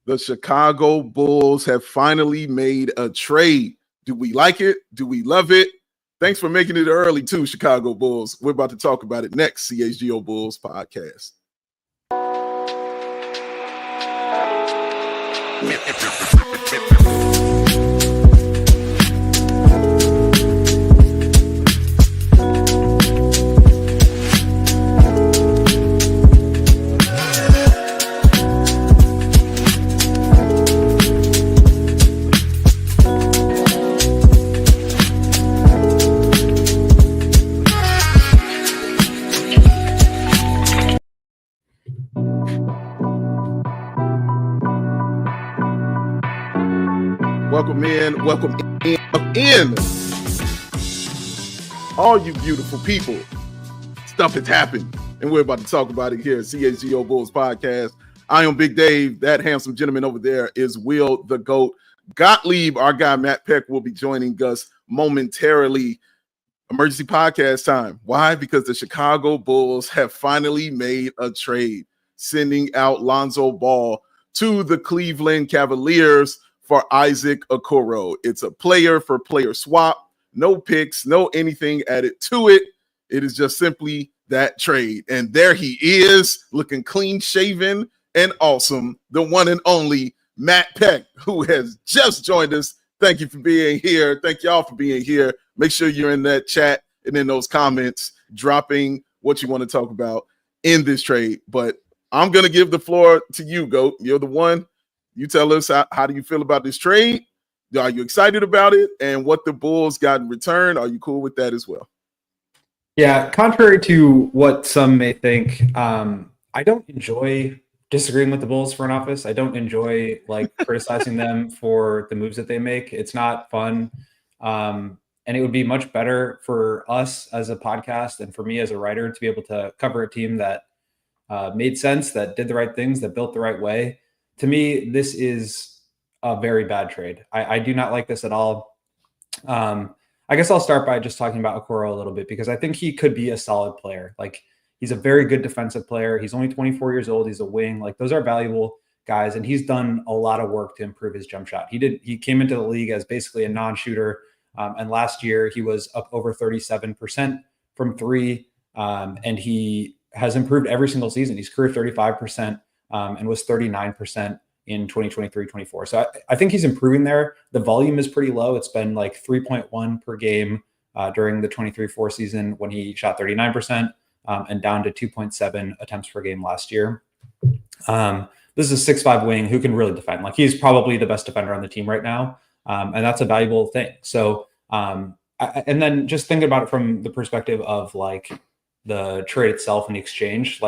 The Chicago Bulls have finally made a trade. Do we like it? Do we love it? Thanks for making it early too, Chicago Bulls. We're about to talk about it next, CHGO Bulls podcast. Welcome in, all you beautiful people. Stuff has happened, and we're about to talk about it here at CHGO Bulls podcast. I am Big Dave. That handsome gentleman over there is Will the GOAT Gottlieb. Our guy Matt Peck will be joining us momentarily. Emergency podcast time. Why? Because the Chicago Bulls have finally made a trade, sending out Lonzo Ball to the Cleveland Cavaliers for Isaac Okoro. It's a player for player swap, no picks, no anything added to it. It is just simply that trade. And there he is, looking clean shaven and awesome, the one and only Matt Peck, who has just joined us. Thank you for being here. Thank y'all for being here. Make sure you're in that chat and in those comments, dropping what you want to talk about in this trade. But I'm going to give the floor to you, GOAT. You're the one. You tell us how do you feel about this trade? Are you excited about it? And what the Bulls got in return? Are you cool with that as well? Yeah, contrary to what some may think, I don't enjoy disagreeing with the Bulls front office. I don't enjoy criticizing them for the moves that they make. It's not fun. And it would be much better for us as a podcast and for me as a writer to be able to cover a team that made sense, that did the right things, that built the right way. To me, this is a very bad trade. I do not like this at all. I guess I'll start by just talking about Okoro a little bit because I think he could be a solid player. He's a very good defensive player. He's only 24 years old. He's a wing. Those are valuable guys, and he's done a lot of work to improve his jump shot. He came into the league as basically a non-shooter, and last year he was up over 37% from three, and he has improved every single season. He's career 35%. And was 39% in 2023-24. So I think he's improving there. The volume is pretty low. It's been 3.1 per game during the 23-4 season when he shot 39% and down to 2.7 attempts per game last year. This is a 6'5" wing who can really defend. He's probably the best defender on the team right now. And that's a valuable thing. So, and then just thinking about it from the perspective of the trade itself and the exchange,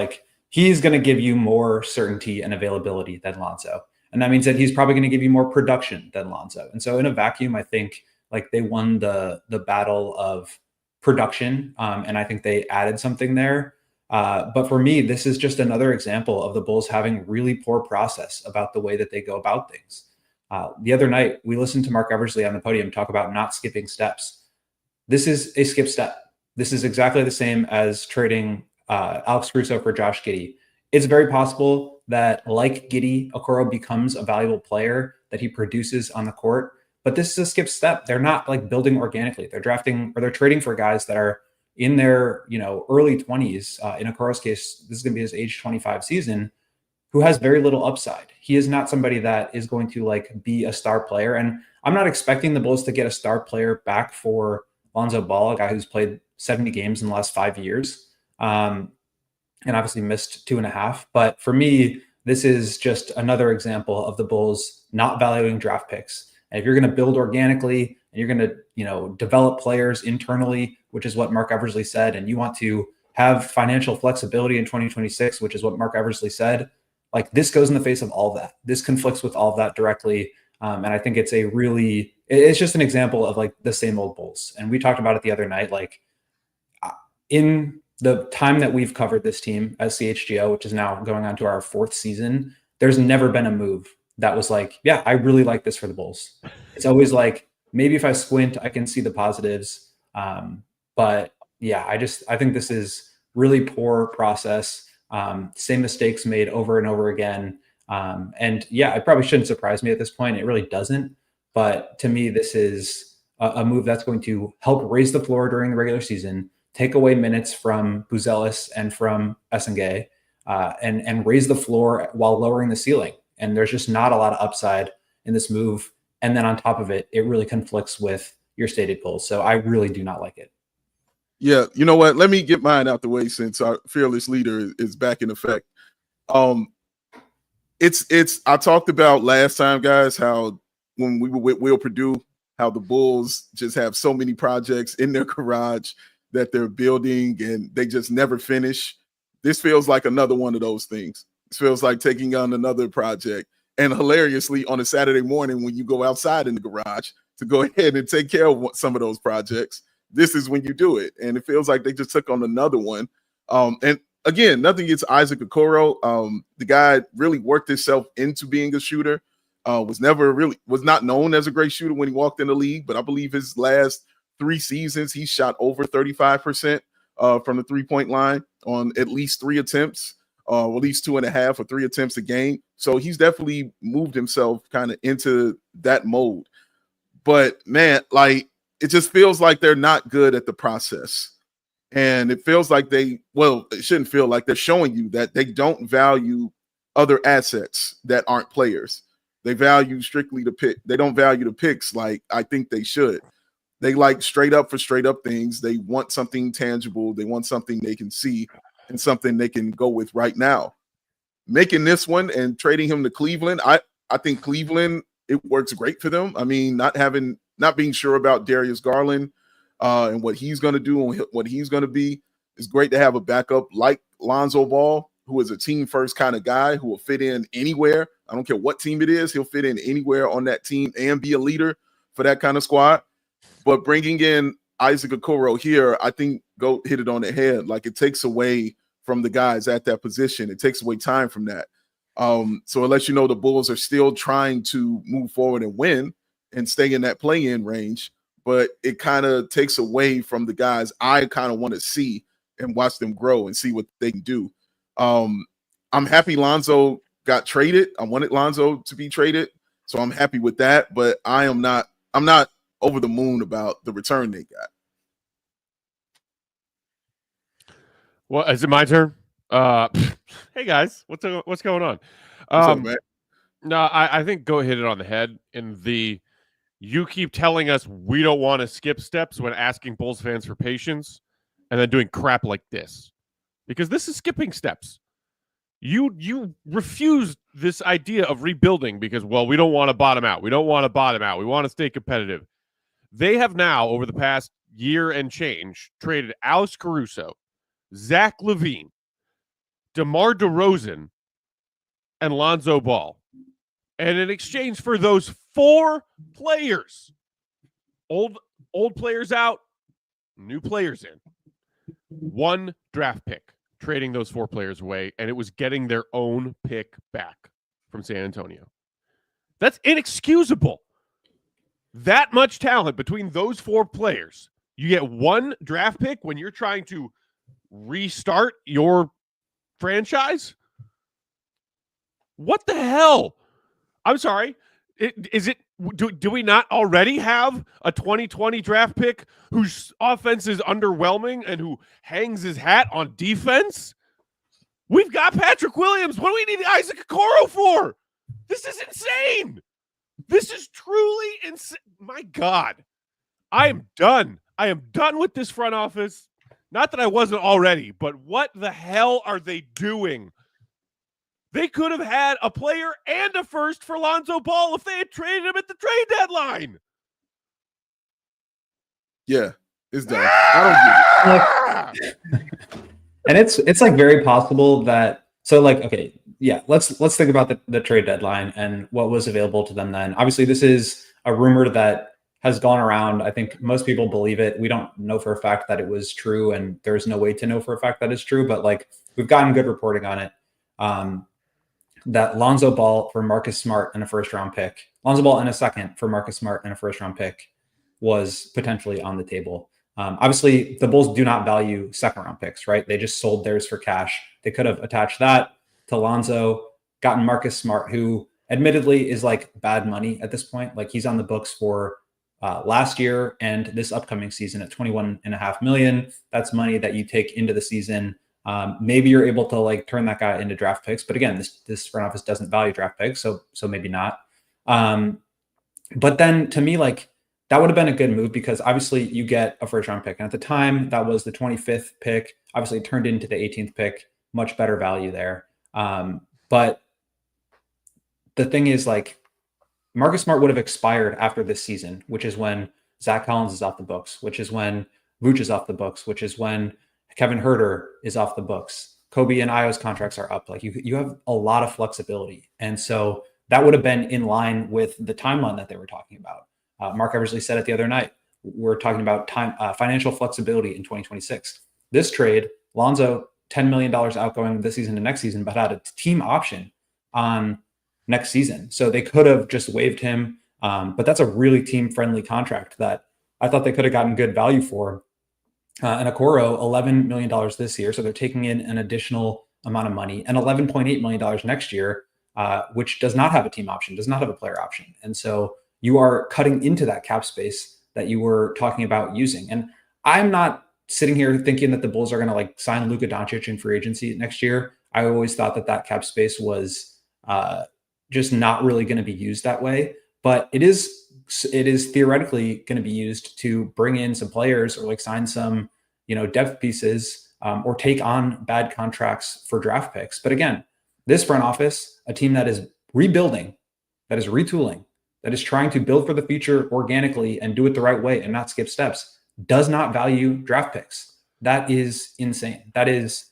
he's going to give you more certainty and availability than Lonzo. And that means that he's probably going to give you more production than Lonzo. And so in a vacuum, I think they won the battle of production. And I think they added something there. But for me, this is just another example of the Bulls having really poor process about the way that they go about things. The other night, we listened to Mark Eversley on the podium talk about not skipping steps. This is a skip step. This is exactly the same as trading Alex Caruso for Josh Giddey. It's very possible that, like Giddey, Okoro becomes a valuable player that he produces on the court. But this is a skip step. They're not building organically. They're drafting or they're trading for guys that are in their early 20s. In Okoro's case, this is going to be his age 25 season, who has very little upside. He is not somebody that is going to be a star player. And I'm not expecting the Bulls to get a star player back for Lonzo Ball, a guy who's played 70 games in the last 5 years. And obviously missed 2.5. But for me, this is just another example of the Bulls not valuing draft picks. And if you're going to build organically and you're going to, develop players internally, which is what Mark Eversley said, and you want to have financial flexibility in 2026, which is what Mark Eversley said, this goes in the face of all that. This conflicts with all of that directly. And I think it's it's just an example of the same old Bulls. And we talked about it the other night, in the time that we've covered this team as CHGO, which is now going on to our 4th season, there's never been a move that was yeah, I really like this for the Bulls. It's always maybe if I squint, I can see the positives. But yeah, I think this is really poor process. Same mistakes made over and over again. And yeah, it probably shouldn't surprise me at this point. It really doesn't. But to me, this is a move that's going to help raise the floor during the regular season, take away minutes from Buzelis and from Essengay, and raise the floor while lowering the ceiling. And there's just not a lot of upside in this move. And then on top of it, it really conflicts with your stated goals. So I really do not like it. Yeah, you know what? Let me get mine out the way since our fearless leader is back in effect. It's I talked about last time, guys, how when we were with Will Purdue, how the Bulls just have so many projects in their garage that they're building and they just never finish. This feels like another one of those things. It feels like taking on another project. And hilariously, on a Saturday morning, when you go outside in the garage to go ahead and take care of some of those projects, this is when you do it. And it feels like they just took on another one. And again, nothing against Isaac Okoro. The guy really worked himself into being a shooter. Was not known as a great shooter when he walked in the league, but I believe his last 3 seasons, he shot over 35% from the 3-point line on at least 3 attempts, at least 2.5 or 3 attempts a game. So he's definitely moved himself kind of into that mode. But man, like, it just feels like they're not good at the process. And it feels like it shouldn't feel like they're showing you that they don't value other assets that aren't players. They value strictly the pick. They don't value the picks like I think they should. They like straight up things. They want something tangible. They want something they can see and something they can go with right now. Making this one and trading him to Cleveland, I think Cleveland, it works great for them. I mean, not being sure about Darius Garland and what he's going to do and what he's going to be. It's great to have a backup like Lonzo Ball, who is a team first kind of guy who will fit in anywhere. I don't care what team it is. He'll fit in anywhere on that team and be a leader for that kind of squad. But bringing in Isaac Okoro here, I think Goat hit it on the head. Like, it takes away from the guys at that position. It takes away time from that. So it lets you know the Bulls are still trying to move forward and win and stay in that play-in range. But it kind of takes away from the guys I kind of want to see and watch them grow and see what they can do. I'm happy Lonzo got traded. I wanted Lonzo to be traded, so I'm happy with that. But I'm not over the moon about the return they got. Well, is it my turn? Hey guys, what's going on? What's up, man? No, I think Go hit it on the head. You keep telling us we don't want to skip steps when asking Bulls fans for patience, and then doing crap like this, because this is skipping steps. You refused this idea of rebuilding because, well, we don't want to bottom out. We don't want to bottom out. We want to stay competitive. They have now, over the past year and change, traded Alex Caruso, Zach LaVine, DeMar DeRozan, and Lonzo Ball. And in exchange for those 4 players, old players out, new players in, 1 draft pick, trading those 4 players away, and it was getting their own pick back from San Antonio. That's inexcusable. That much talent between those 4 players. You get 1 draft pick when you're trying to restart your franchise? What the hell? I'm sorry. Do we not already have a 2020 draft pick whose offense is underwhelming and who hangs his hat on defense? We've got Patrick Williams. What do we need Isaac Okoro for? This is insane. This is truly insane. My God. I am done. I am done with this front office. Not that I wasn't already, but what the hell are they doing? They could have had a player and a first for Lonzo Ball if they had traded him at the trade deadline. Yeah, it's done. I don't get it. And it's like very possible that, so like, okay, yeah, let's think about the trade deadline and what was available to them then. Obviously, this is a rumor that has gone around. I think most people believe it. We don't know for a fact that it was true, and there's no way to know for a fact that it's true, but like, we've gotten good reporting on it. That Lonzo Ball for Marcus Smart and a first-round pick, Lonzo Ball and a second for Marcus Smart and a first-round pick was potentially on the table. Obviously, the Bulls do not value second-round picks, right? They just sold theirs for cash. They could have attached that to Lonzo, gotten Marcus Smart, who admittedly is like bad money at this point. Like he's on the books for last year and this upcoming season at $21.5 million. That's money that you take into the season. Maybe you're able to like turn that guy into draft picks, but again, this front office doesn't value draft picks, so maybe not. But then to me, like that would have been a good move because obviously you get a first round pick, and at the time that was the 25th pick. Obviously, it turned into the 18th pick, much better value there. But the thing is, like Marcus Smart would have expired after this season, which is when Zach Collins is off the books, which is when Vooch is off the books, which is when Kevin Huerter is off the books. Kobe and Io's contracts are up. Like you have a lot of flexibility. And so that would have been in line with the timeline that they were talking about. Mark Eversley said it the other night. We're talking about financial flexibility in 2026. This trade, Lonzo, $10 million outgoing this season to next season, but had a team option on next season. So they could have just waived him. But that's a really team-friendly contract that I thought they could have gotten good value for. And Okoro, $11 million this year. So they're taking in an additional amount of money, and $11.8 million next year, which does not have a team option, does not have a player option. And so you are cutting into that cap space that you were talking about using. And I'm not sitting here thinking that the Bulls are going to like sign Luka Doncic in free agency next year. I always thought that cap space was just not really going to be used that way. But it is theoretically going to be used to bring in some players or like sign some, depth pieces or take on bad contracts for draft picks. But again, this front office, a team that is rebuilding, that is retooling, that is trying to build for the future organically and do it the right way and not skip steps, does not value draft picks. That is insane. That is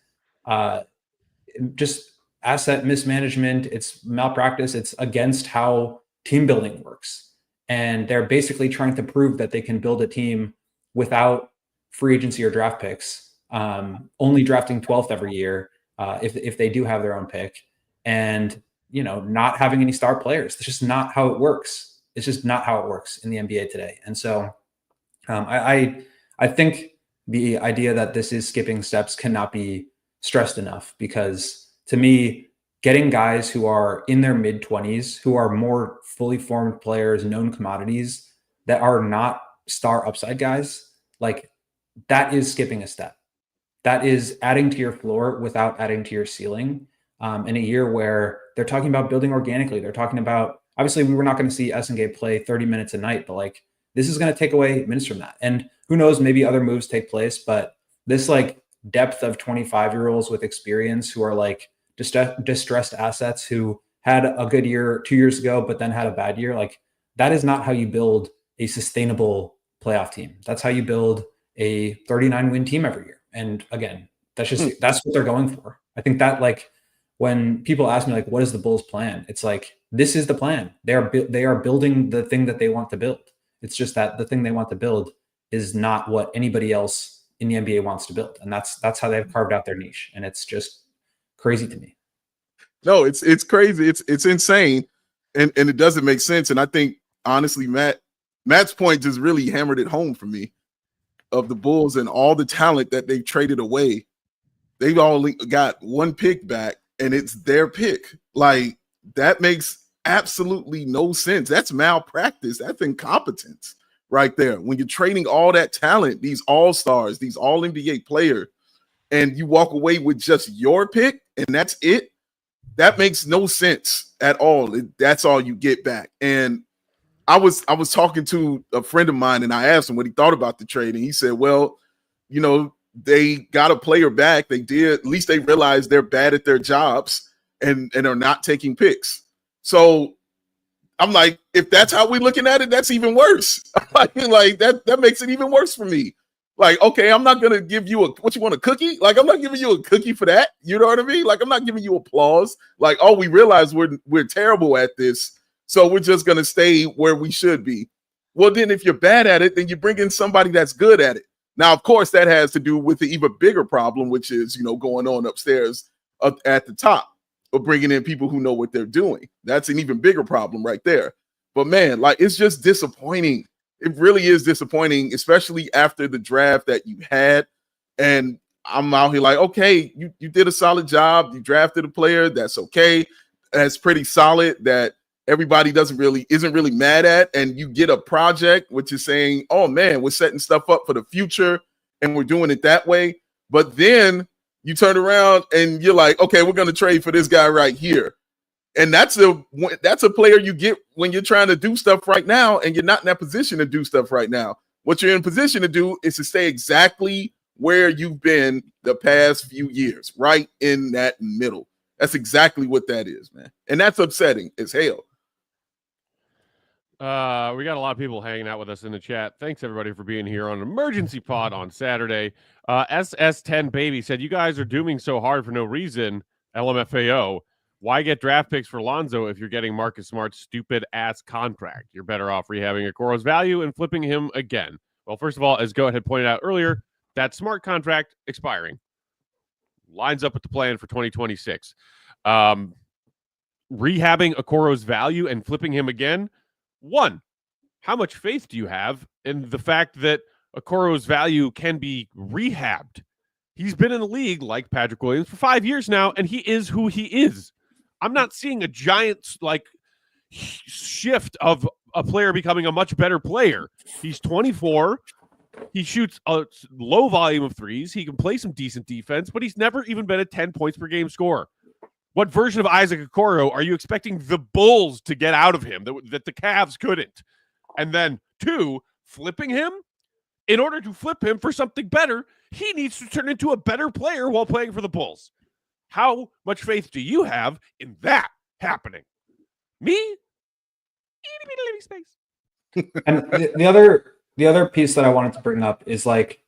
just asset mismanagement. It's malpractice. It's against how team building works. And they're basically trying to prove that they can build a team without free agency or draft picks, only drafting 12th every year if they do have their own pick, and not having any star players. It's just not how it works. It's just not how it works in the NBA today. And so I think the idea that this is skipping steps cannot be stressed enough, because to me, getting guys who are in their mid-20s, who are more fully formed players, known commodities, that are not star upside guys, like that is skipping a step. That is adding to your floor without adding to your ceiling. In a year where they're talking about building organically, they're talking about, obviously we were not going to see SNG play 30 minutes a night, but like this is going to take away minutes from that. And who knows, maybe other moves take place, but this like depth of 25-year-olds with experience who are like distressed assets who had a good year 2 years ago, but then had a bad year. Like that is not how you build a sustainable playoff team. That's how you build a 39-win team every year. And again, that's what they're going for. I think that like when people ask me like, what is the Bulls plan? It's like, this is the plan. They are building the thing that they want to build. It's just that the thing they want to build is not what anybody else in the NBA wants to build. And that's how they've carved out their niche. And it's just crazy to me. No, it's crazy. It's insane. And it doesn't make sense. And I think honestly, Matt's point just really hammered it home for me, of the Bulls and all the talent that they've traded away. They've only got one pick back, and it's their pick. Like that makes absolutely no sense. That's malpractice. That's incompetence right there. When you're trading all that talent, these all-stars, these all-NBA players, and you walk away with just your pick and that's it, that makes no sense at all. That's all you get back. And I was talking to a friend of mine, and I asked him what he thought about the trade, and he said, well, they got a player back. They did. At least they realized they're bad at their jobs and are not taking picks. So I'm like, if that's how we're looking at it, that's even worse. like that makes it even worse for me. Like, okay, I'm not going to give you a cookie? Like, I'm not giving you a cookie for that. You know what I mean? Like, I'm not giving you applause. Like, oh, we realize we're terrible at this, so we're just going to stay where we should be. Well, then if you're bad at it, then you bring in somebody that's good at it. Now, of course, that has to do with the even bigger problem, which is, going on upstairs at the top, of bringing in people who know what they're doing. That's an even bigger problem right there. But man, like, it's just disappointing. It really is disappointing, especially after the draft that you had. And I'm out here like, okay, you did a solid job. You drafted a player. That's okay. that's pretty solid that everybody isn't really mad at, and you get a project which is saying, oh man, we're setting stuff up for the future and we're doing it that way. But then you turn around and you're like, okay, we're going to trade for this guy right here. And that's a player you get when you're trying to do stuff right now, and you're not in that position to do stuff right now. What you're in position to do is to stay exactly where you've been the past few years, right in that middle. That's exactly what that is, man. And that's upsetting as hell. We got a lot of people hanging out with us in the chat. Thanks everybody for being here on Emergency Pod on Saturday. SS10 Baby said, you guys are dooming so hard for no reason. LMFAO. Why get draft picks for Lonzo if you're getting Marcus Smart's stupid ass contract? You're better off rehabbing Okoro's value and flipping him again. Well, first of all, as Goat had pointed out earlier, that Smart contract expiring lines up with the plan for 2026. Rehabbing Okoro's value and flipping him again. One, how much faith do you have in the fact that Okoro's value can be rehabbed? He's been in the league, like Patrick Williams, for 5 years now, and he is who he is. I'm not seeing a giant shift of a player becoming a much better player. He's 24. He shoots a low volume of threes. He can play some decent defense, but he's never even been a 10 points per game scorer. What version of Isaac Okoro are you expecting the Bulls to get out of him that the Cavs couldn't? And then, two, flipping him? In order to flip him for something better, he needs to turn into a better player while playing for the Bulls. How much faith do you have in that happening? Me? Itty-bitty space. And the other piece that I wanted to bring up is okay,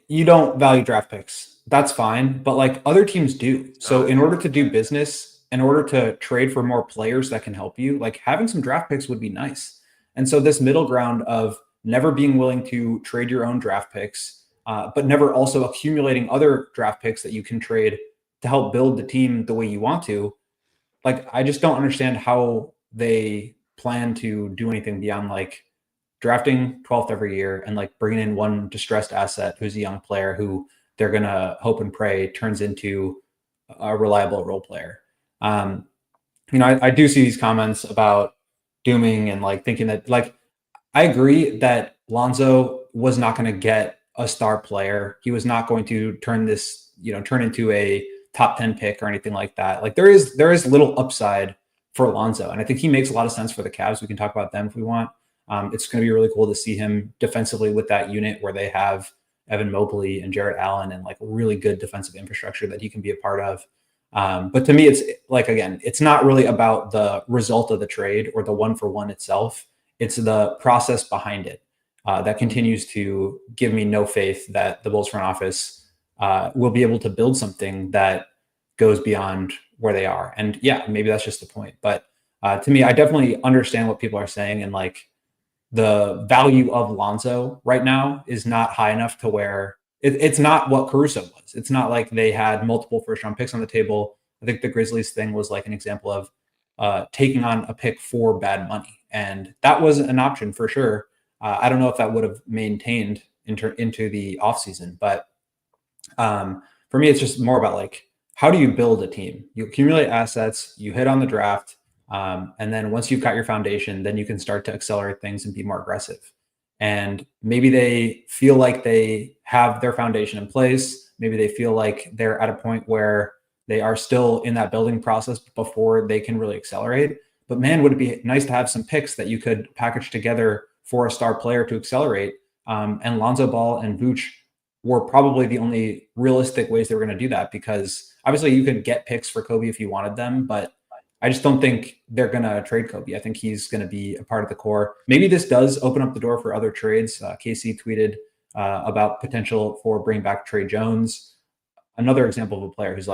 you don't value draft picks. That's fine, but other teams do. So in order to do business, in order to trade for more players that can help you, having some draft picks would be nice. And so this middle ground of never being willing to trade your own draft picks, but never also accumulating other draft picks that you can trade to help build the team the way you want to. I just don't understand how they plan to do anything beyond drafting 12th every year and bringing in one distressed asset who's a young player who they're going to hope and pray turns into a reliable role player. I do see these comments about dooming and thinking that I agree that Lonzo was not going to get a star player. He was not going to turn into a top 10 pick or anything like that. There is little upside for Lonzo. And I think he makes a lot of sense for the Cavs. We can talk about them if we want. It's going to be really cool to see him defensively with that unit where they have Evan Mobley and Jarrett Allen and really good defensive infrastructure that he can be a part of. But to me, it's again, it's not really about the result of the trade or the 1-for-1 itself. It's the process behind it that continues to give me no faith that the Bulls front office will be able to build something that goes beyond where they are. And yeah, maybe that's just the point. But to me, I definitely understand what people are saying. And the value of Lonzo right now is not high enough to where it's not what Caruso was. It's not like they had multiple first-round picks on the table. I think the Grizzlies thing was an example of taking on a pick for bad money. And that was an option for sure. I don't know if that would have maintained into the offseason. But for me, it's just more about how do you build a team? You accumulate assets, you hit on the draft, and then once you've got your foundation, then you can start to accelerate things and be more aggressive. And maybe they feel like they have their foundation in place. Maybe they feel like they're at a point where they are still in that building process before they can really accelerate. But man, would it be nice to have some picks that you could package together for a star player to accelerate. And Lonzo Ball and Vooch were probably the only realistic ways they were going to do that, because obviously you could get picks for Kobe if you wanted them, but I just don't think they're going to trade Kobe. I think he's going to be a part of the core. Maybe this does open up the door for other trades. KC tweeted about potential for bringing back Trey Jones, another example of a player who's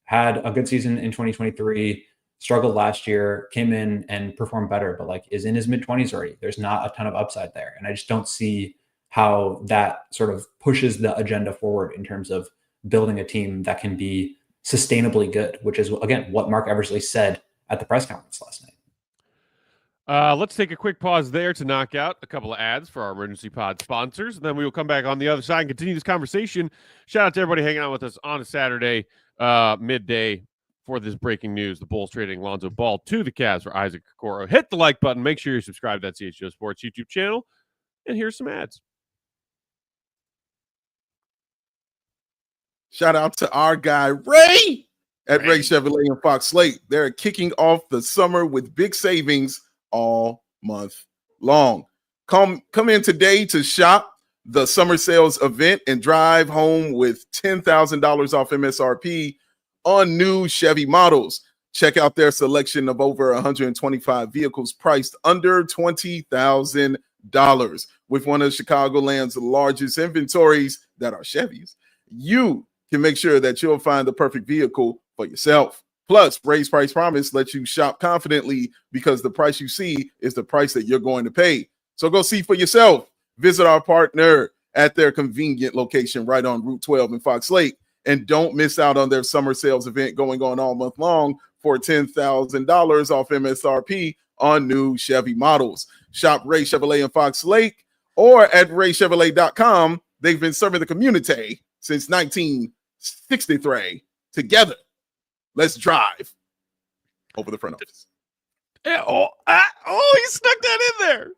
had a good season in 2023, struggled last year, came in and performed better, but is in his mid-20s already. There's not a ton of upside there. And I just don't see how that sort of pushes the agenda forward in terms of building a team that can be sustainably good, which is, again, what Mark Eversley said at the press conference last night. Let's take a quick pause there to knock out a couple of ads for our Emergency Pod sponsors, and then we will come back on the other side and continue this conversation. Shout out to everybody hanging out with us on a Saturday, midday. for this breaking news. The Bulls trading Lonzo Ball to the Cavs for Isaac Okoro. Hit the like button. Make sure you're subscribed to that CHGO Sports YouTube channel. And here's some ads. Shout out to our guy, Ray, at Ray Chevrolet and Fox Slate. They're kicking off the summer with big savings all month long. Come in today to shop the summer sales event and drive home with $10,000 off MSRP on new Chevy models. Check out their selection of over 125 vehicles priced under $20,000. With one of Chicagoland's largest inventories that are Chevys, you can make sure that you'll find the perfect vehicle for yourself. Plus, Ray's Price Promise lets you shop confidently because the price you see is the price that you're going to pay. So go see for yourself. Visit our partner at their convenient location right on Route 12 in Fox Lake. And don't miss out on their summer sales event going on all month long for $10,000 off MSRP on new Chevy models. Shop Ray Chevrolet in Fox Lake or at raychevrolet.com. They've been serving the community since 1963. Together, let's drive over the front office. Yeah, he snuck that in there.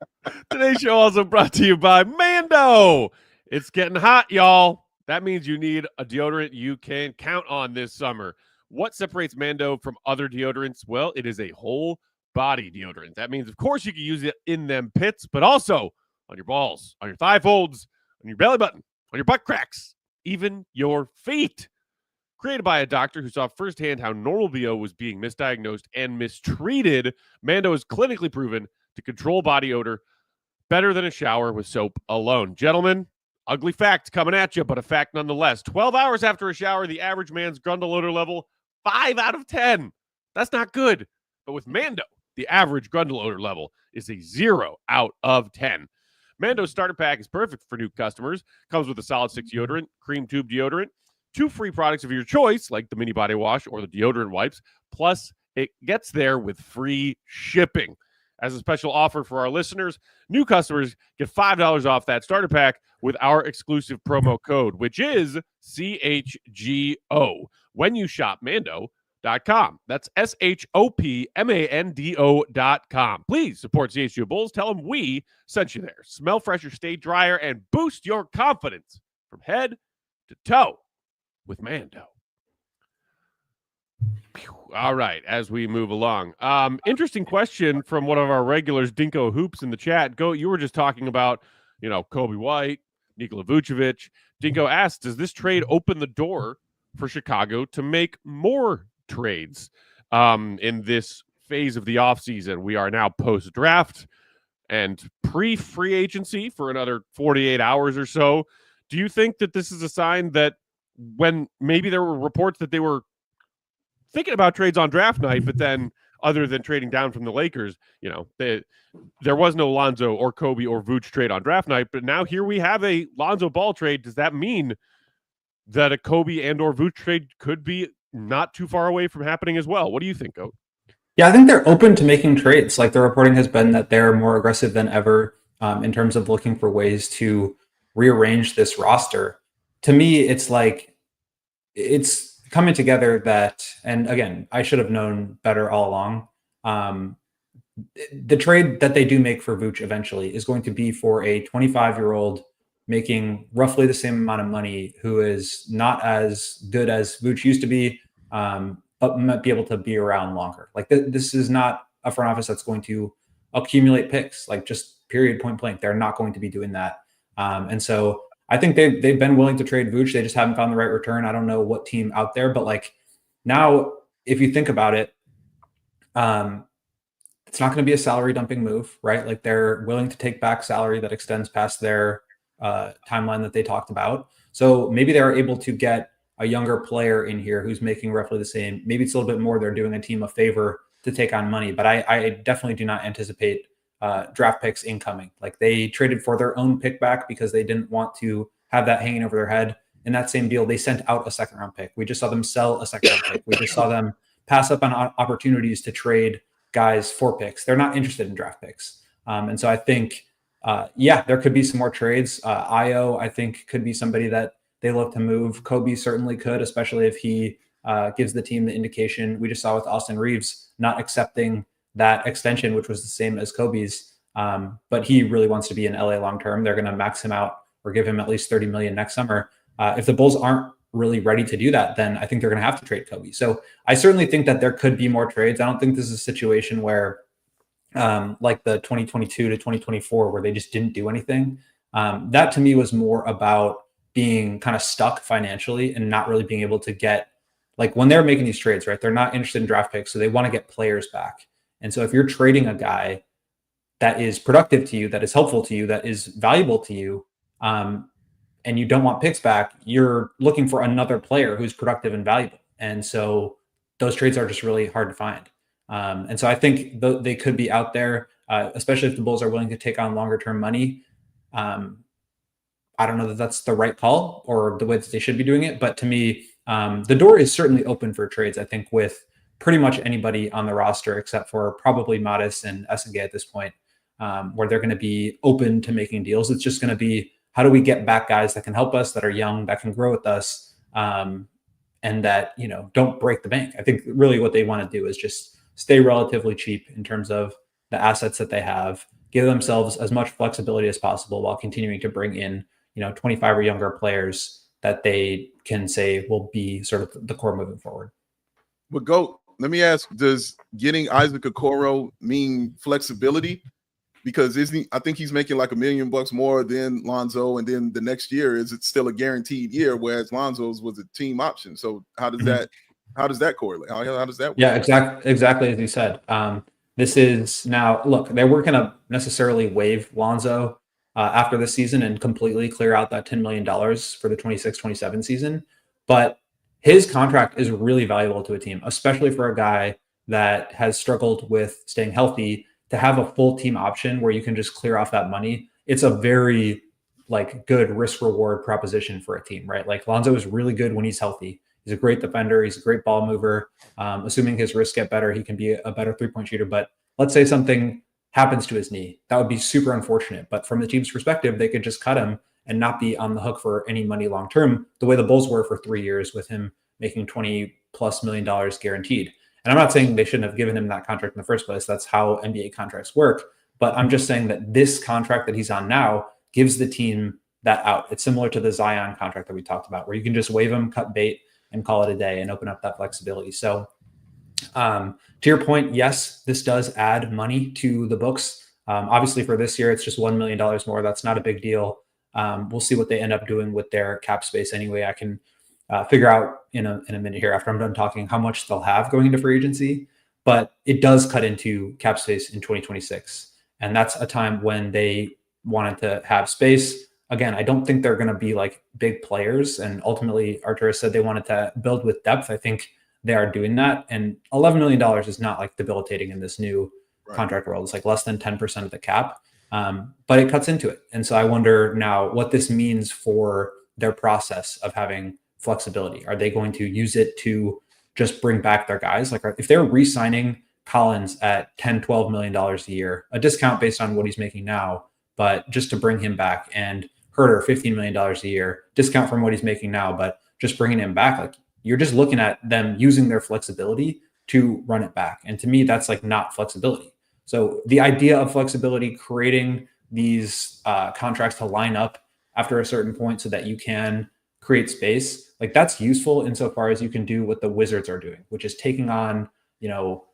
Today's show also brought to you by Mando. It's getting hot, y'all. That means you need a deodorant you can count on this summer. What separates Mando from other deodorants? Well, it is a whole body deodorant. That means, of course, you can use it in them pits, but also on your balls, on your thigh folds, on your belly button, on your butt cracks, even your feet. Created by a doctor who saw firsthand how normal BO was being misdiagnosed and mistreated, Mando is clinically proven to control body odor better than a shower with soap alone. Gentlemen, ugly fact coming at you, but a fact nonetheless. 12 hours after a shower, the average man's grundle odor level, 5 out of 10. That's not good. But with Mando, the average grundle odor level is a 0 out of 10. Mando's starter pack is perfect for new customers. Comes with a solid 6 deodorant, cream tube deodorant, 2 free products of your choice, like the mini body wash or the deodorant wipes. Plus, it gets there with free shipping. As a special offer for our listeners, new customers get $5 off that starter pack with our exclusive promo code, which is CHGO, when you shop Mando.com. That's SHOPMANDO.com. Please support CHGO Bulls. Tell them we sent you there. Smell fresher, stay drier, and boost your confidence from head to toe with Mando. All right, as we move along. Interesting question from one of our regulars, Dinko Hoops, in the chat. Go, you were just talking about, Kobe White, Nikola Vucevic. Dinko asked, does this trade open the door for Chicago to make more trades in this phase of the offseason? We are now post-draft and pre-free agency for another 48 hours or so. Do you think that this is a sign that when maybe there were reports that they were thinking about trades on draft night, but then other than trading down from the Lakers, there was no Lonzo or Kobe or Vooch trade on draft night, but now here we have a Lonzo Ball trade. Does that mean that a Kobe and or Vooch trade could be not too far away from happening as well? What do you think, Goat? Yeah, I think they're open to making trades. Like, the reporting has been that they're more aggressive than ever in terms of looking for ways to rearrange this roster. To me, it's like it's coming together that, and again, I should have known better all along. The trade that they do make for Vooch eventually is going to be for a 25-year-old making roughly the same amount of money, who is not as good as Vooch used to be, but might be able to be around longer. Like, this is not a front office that's going to accumulate picks, like, just period, point blank. They're not going to be doing that. And so I think they've been willing to trade Vooch. They just haven't found the right return. I don't know what team out there, but like, now, if you think about it, it's not going to be a salary dumping move, right? Like, they're willing to take back salary that extends past their timeline that they talked about. So maybe they're able to get a younger player in here who's making roughly the same. Maybe it's a little bit more. They're doing a team a favor to take on money, but I definitely do not anticipate draft picks incoming. Like, they traded for their own pick back because they didn't want to have that hanging over their head. In that same deal, they sent out a second round pick. We just saw them sell a second round pick. We just saw them pass up on opportunities to trade guys for picks. They're not interested in draft picks. And so I think, there could be some more trades. Io, I think, could be somebody that they look to move. Kobe certainly could, especially if he gives the team the indication we just saw with Austin Reeves not accepting that extension, which was the same as Kobe's. But he really wants to be in LA long term. They're going to max him out or give him at least $30 million next summer. If the Bulls aren't really ready to do that, then I think they're going to have to trade Kobe. So I certainly think that there could be more trades. I don't think this is a situation where like the 2022 to 2024 where they just didn't do anything. That to me was more about being kind of stuck financially and not really being able to get, like when they're making these trades, right? They're not interested in draft picks, so they want to get players back. And so if you're trading a guy that is productive to you, that is helpful to you, that is valuable to you, and you don't want picks back, you're looking for another player who's productive and valuable. And so those trades are just really hard to find. And so I think they could be out there, especially if the Bulls are willing to take on longer term money. I don't know that that's the right call or the way that they should be doing it. But to me, the door is certainly open for trades, I think, with pretty much anybody on the roster, except for probably Modest and SNG at this point, where they're going to be open to making deals. It's just going to be, how do we get back guys that can help us, that are young, that can grow with us, and that, you know, don't break the bank. I think really what they want to do is just stay relatively cheap in terms of the assets that they have, give themselves as much flexibility as possible while continuing to bring in, you know, 25 or younger players that they can say will be sort of the core moving forward. But let me ask, does getting Isaac Okoro mean flexibility? Because I think he's making like $1 million more than Lonzo, and then the next year, is it still a guaranteed year, whereas Lonzo's was a team option? So how does that correlate? How does that work? Yeah, exactly as you said. This is now, look, they weren't going to necessarily waive Lonzo after this season and completely clear out that $10 million for the 26-27 season. But his contract is really valuable to a team, especially for a guy that has struggled with staying healthy. To have a full team option where you can just clear off that money, it's a very like good risk reward proposition for a team, right? Like Lonzo is really good when he's healthy. He's a great defender. He's a great ball mover. Assuming his wrists get better, he can be a better 3-point shooter. But let's say something happens to his knee. That would be super unfortunate. But from the team's perspective, they could just cut him and not be on the hook for any money long term, the way the Bulls were for 3 years with him making $20+ million guaranteed. And I'm not saying they shouldn't have given him that contract in the first place. That's how NBA contracts work. But I'm just saying that this contract that he's on now gives the team that out. It's similar to the Zion contract that we talked about, where you can just waive him, cut bait, and call it a day and open up that flexibility. So to your point, yes, this does add money to the books. Obviously for this year, it's just $1 million more. That's not a big deal. We'll see what they end up doing with their cap space anyway. I can figure out in a minute here after I'm done talking how much they'll have going into free agency, but it does cut into cap space in 2026. And that's a time when they wanted to have space. Again, I don't think they're going to be like big players. And ultimately, Arturis said they wanted to build with depth. I think they are doing that. And $11 million is not like debilitating in this new contract world. It's like less than 10% of the cap, but it cuts into it. And so I wonder now what this means for their process of having flexibility. Are they going to use it to just bring back their guys? Like if they're re-signing Collins at $10-12 million a year, a discount based on what he's making now, but just to bring him back, and Herter $15 million a year, discount from what he's making now, but just bringing him back, like you're just looking at them using their flexibility to run it back. And to me, that's like not flexibility. So the idea of flexibility, creating these contracts to line up after a certain point so that you can create space, like that's useful insofar as you can do what the Wizards are doing, which is taking on, you know,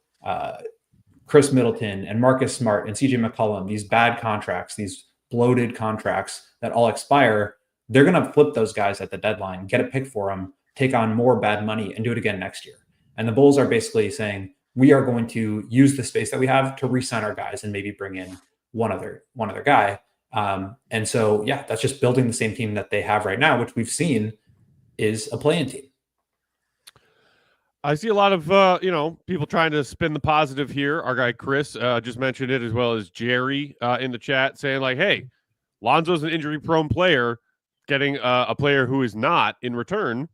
Chris Middleton and Marcus Smart and CJ McCollum, these bad contracts, these bloated contracts that all expire. They're going to flip those guys at the deadline, get a pick for them, take on more bad money, and do it again next year. And the Bulls are basically saying, we are going to use the space that we have to re-sign our guys and maybe bring in one other guy. And so, yeah, that's just building the same team that they have right now, which we've seen is a play-in team. I see a lot of, people trying to spin the positive here. Our guy Chris just mentioned it, as well as Jerry in the chat, saying like, hey, Lonzo's an injury-prone player. Getting a player who is not in return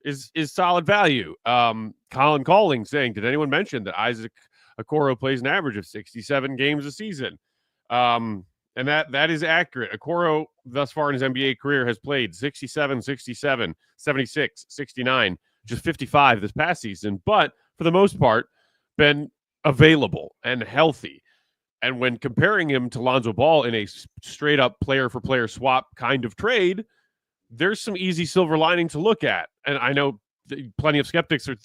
is solid value. Colin Calling saying, did anyone mention that Isaac Okoro plays an average of 67 games a season? And that is accurate. Okoro, thus far in his NBA career, has played 67, 67, 76, 69, just 55 this past season, but for the most part, been available and healthy. And when comparing him to Lonzo Ball in a straight up player for player swap kind of trade, there's some easy silver lining to look at. And I know plenty of skeptics are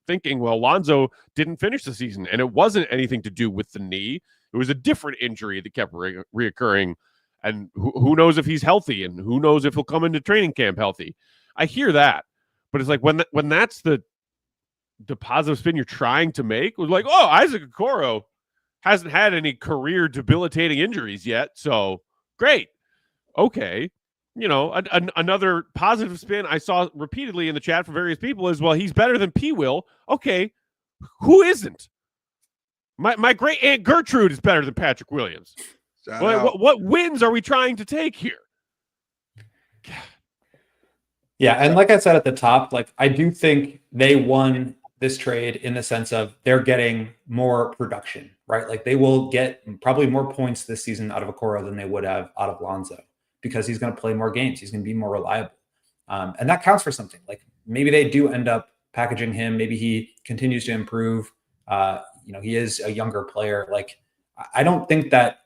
thinking, well, Lonzo didn't finish the season, and it wasn't anything to do with the knee. It was a different injury that kept reoccurring. And who knows if he's healthy, and who knows if he'll come into training camp healthy. I hear that. But it's like when that's the positive spin you're trying to make, was like, oh, Isaac Okoro hasn't had any career debilitating injuries yet. So great. Okay. You know, another positive spin I saw repeatedly in the chat from various people is, well, he's better than P. Will. Okay. Who isn't? My great aunt Gertrude is better than Patrick Williams. What wins are we trying to take here? Yeah, and like I said at the top, like I do think they won this trade in the sense of they're getting more production, right? Like they will get probably more points this season out of Okoro than they would have out of Lonzo, because he's going to play more games. He's going to be more reliable. And that counts for something. Like maybe they do end up packaging him. Maybe he continues to improve. He is a younger player. Like I don't think that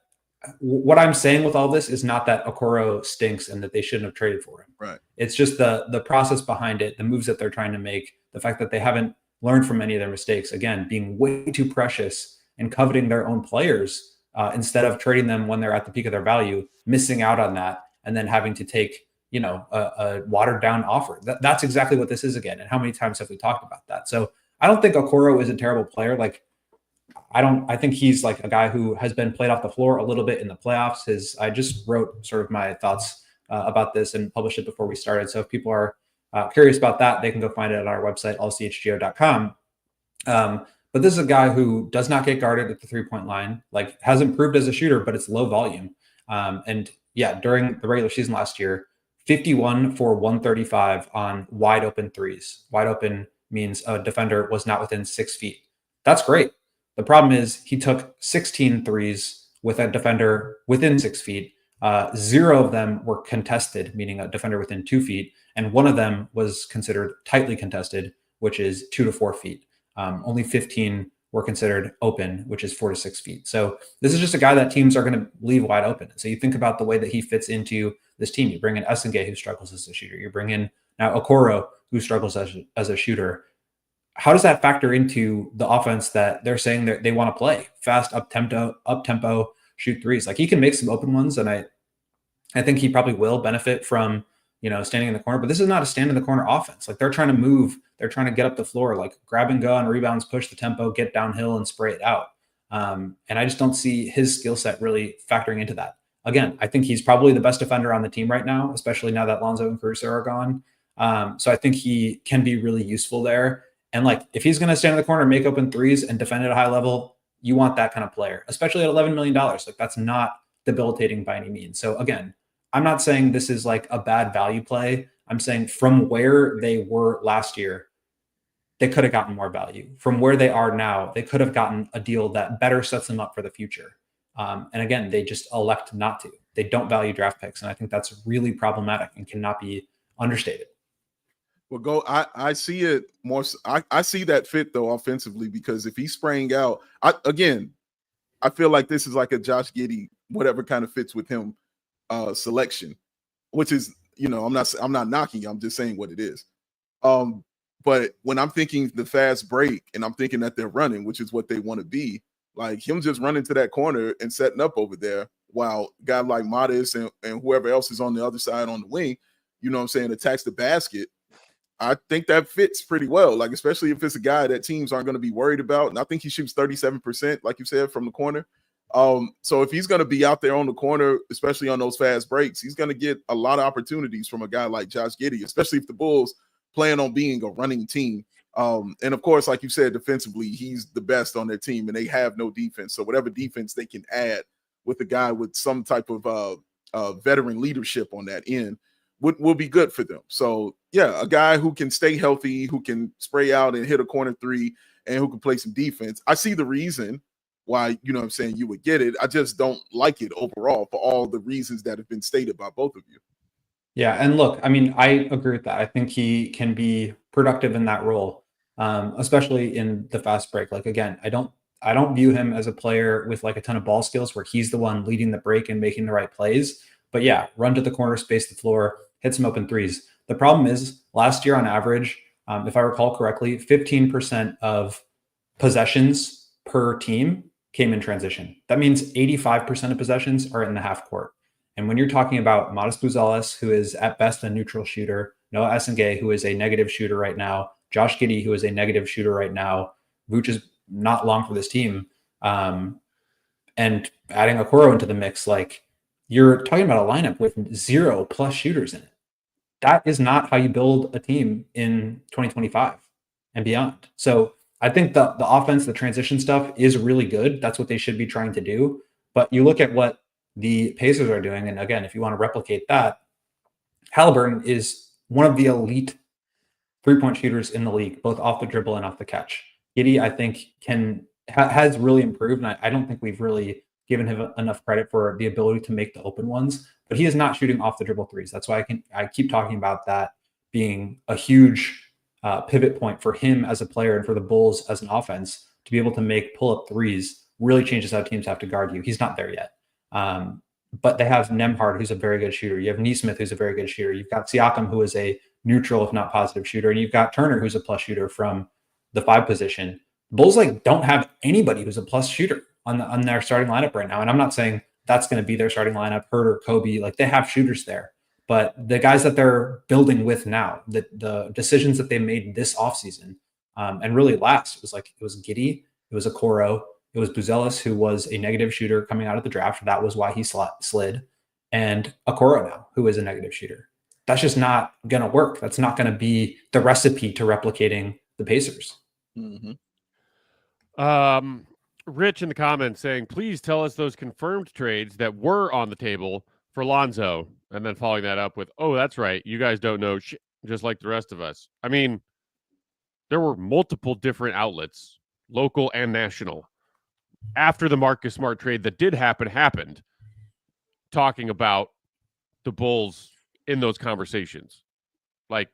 what I'm saying with all this is not that Okoro stinks and that they shouldn't have traded for him. Right. It's just the process behind it, the moves that they're trying to make, the fact that they haven't learned from any of their mistakes. Again, being way too precious and coveting their own players instead of trading them when they're at the peak of their value, missing out on that, and then having to take, a watered down offer. That's exactly what this is again. And how many times have we talked about that? So I don't think Okoro is a terrible player. Like, I think he's like a guy who has been played off the floor a little bit in the playoffs. I just wrote sort of my thoughts about this and published it before we started. So if people are curious about that, they can go find it on our website, allchgo.com. But this is a guy who does not get guarded at the 3-point line, like has improved as a shooter, but it's low volume. And yeah, during the regular season last year, 51 for 135 on wide open threes. Wide open means a defender was not within 6 feet. That's great. The problem is he took 16 threes with a defender within 6 feet. 0 of them were contested, meaning a defender within 2 feet. And one of them was considered tightly contested, which is 2 to 4 feet. Only 15 were considered open, which is 4 to 6 feet. So this is just a guy that teams are going to leave wide open. So you think about the way that he fits into this team. You bring in Essengay, who struggles as a shooter. You bring in now Okoro, who struggles as a shooter. How does that factor into the offense that they're saying that they want to play? Fast, up tempo, shoot threes. Like he can make some open ones, and I think he probably will benefit from standing in the corner. But this is not a stand in the corner offense. Like they're trying to move, they're trying to get up the floor, like grab and go on rebounds, push the tempo, get downhill, and spray it out. And I just don't see his skill set really factoring into that. Again, I think he's probably the best defender on the team right now, especially now that Lonzo and Caruso are gone. So I think he can be really useful there. And like, if he's going to stand in the corner, make open threes and defend at a high level, you want that kind of player, especially at $11 million. Like that's not debilitating by any means. So again, I'm not saying this is like a bad value play. I'm saying from where they were last year, they could have gotten more value. From where they are now, they could have gotten a deal that better sets them up for the future. And again, they just elect not to. They don't value draft picks. And I think that's really problematic and cannot be understated. Well, I see it more. I see that fit though offensively, because if he's spraying out, I feel like this is like a Josh Giddey, whatever kind of fits with him selection, which is, I'm not knocking. I'm just saying what it is. But when I'm thinking the fast break and I'm thinking that they're running, which is what they want to be, like him just running to that corner and setting up over there while a guy like Modest and whoever else is on the other side on the wing, attacks the basket. I think that fits pretty well, like especially if it's a guy that teams aren't going to be worried about. And I think he shoots 37%, like you said, from the corner. So if he's going to be out there on the corner, especially on those fast breaks, he's going to get a lot of opportunities from a guy like Josh Giddey, especially if the Bulls plan on being a running team. And of course, like you said, defensively, he's the best on their team and they have no defense. So whatever defense they can add with a guy with some type of veteran leadership on that end will be good for them. So yeah, a guy who can stay healthy, who can spray out and hit a corner three, and who can play some defense. I see the reason why, you would get it. I just don't like it overall for all the reasons that have been stated by both of you. Yeah. And look, I mean, I agree with that. I think he can be productive in that role, especially in the fast break. Like, again, I don't view him as a player with like a ton of ball skills where he's the one leading the break and making the right plays. But yeah, run to the corner, space the floor, hit some open threes. The problem is last year on average, if I recall correctly, 15% of possessions per team came in transition. That means 85% of possessions are in the half court. And when you're talking about Modest Buzelis, who is at best a neutral shooter, Noah Essengay, who is a negative shooter right now, Josh Giddey, who is a negative shooter right now, Vooch is not long for this team, and adding Okoro into the mix, like, you're talking about a lineup with 0+ shooters in it. That is not how you build a team in 2025 and beyond. So I think the offense, the transition stuff is really good. That's what they should be trying to do. But you look at what the Pacers are doing, and again, if you want to replicate that, Halliburton is one of the elite three-point shooters in the league, both off the dribble and off the catch. Giddey, I think, has really improved, and I don't think we've really given him enough credit for the ability to make the open ones, but he is not shooting off the dribble threes. That's why I keep talking about that being a huge pivot point for him as a player and for the Bulls as an offense to be able to make pull-up threes really changes how teams have to guard you. He's not there yet. But they have Nembhard, who's a very good shooter. You have Nesmith, who's a very good shooter. You've got Siakam, who is a neutral, if not positive shooter. And you've got Turner, who's a plus shooter from the 5 position. Bulls don't have anybody who's a plus shooter on their starting lineup right now. And I'm not saying that's going to be their starting lineup, Hurt or Kobe. Like, they have shooters there. But the guys that they're building with now, the decisions that they made this offseason, and really last, it was Giddey, it was Okoro, it was Buzelis, who was a negative shooter coming out of the draft. That was why he slid. And Okoro now, who is a negative shooter. That's just not going to work. That's not going to be the recipe to replicating the Pacers. Mm-hmm. Rich in the comments saying, please tell us those confirmed trades that were on the table for Lonzo. And then following that up with, oh, that's right, you guys don't know shit, just like the rest of us. I mean, there were multiple different outlets, local and national, after the Marcus Smart trade that did happened, talking about the Bulls in those conversations. Like,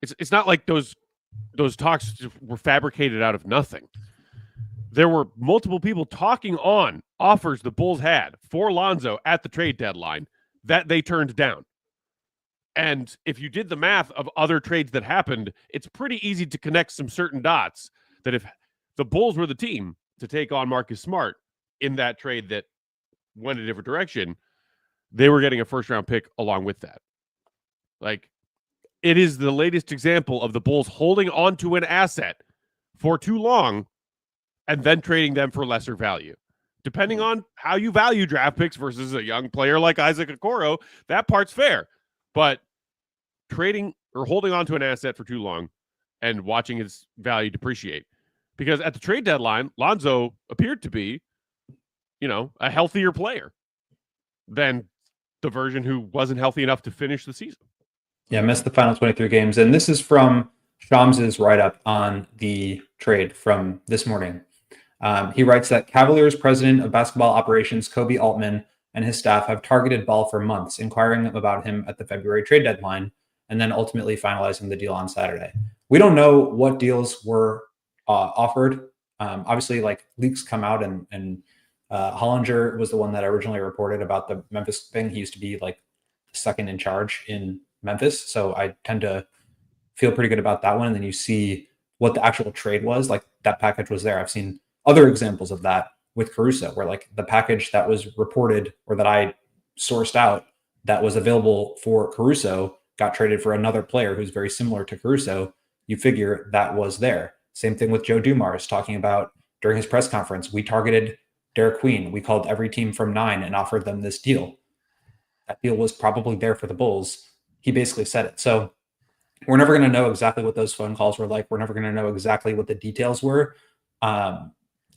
it's not like those talks were fabricated out of nothing. There were multiple people talking on offers the Bulls had for Lonzo at the trade deadline that they turned down. And if you did the math of other trades that happened, it's pretty easy to connect some certain dots that if the Bulls were the team to take on Marcus Smart in that trade that went a different direction, they were getting a first-round pick along with that. Like, it is the latest example of the Bulls holding on to an asset for too long and then trading them for lesser value. Depending on how you value draft picks versus a young player like Isaac Okoro, that part's fair. But trading or holding on to an asset for too long and watching its value depreciate. Because at the trade deadline, Lonzo appeared to be, a healthier player than the version who wasn't healthy enough to finish the season. Yeah, missed the final 23 games. And this is from Shams' write-up on the trade from this morning. He writes that Cavaliers president of basketball operations, Kobe Altman, and his staff have targeted Ball for months, inquiring about him at the February trade deadline, and then ultimately finalizing the deal on Saturday. We don't know what deals were offered. Obviously, leaks come out, and Hollinger was the one that originally reported about the Memphis thing. He used to be second in charge in Memphis, so I tend to feel pretty good about that one. And then you see what the actual trade was. That package was there. I've seen other examples of that with Caruso, where the package that was reported or that I sourced out that was available for Caruso got traded for another player who's very similar to Caruso. You figure that was there. Same thing with Joe Dumars talking about during his press conference. We targeted Derek Queen. We called every team from 9 and offered them this deal. That deal was probably there for the Bulls. He basically said it. So we're never going to know exactly what those phone calls were like. We're never going to know exactly what the details were.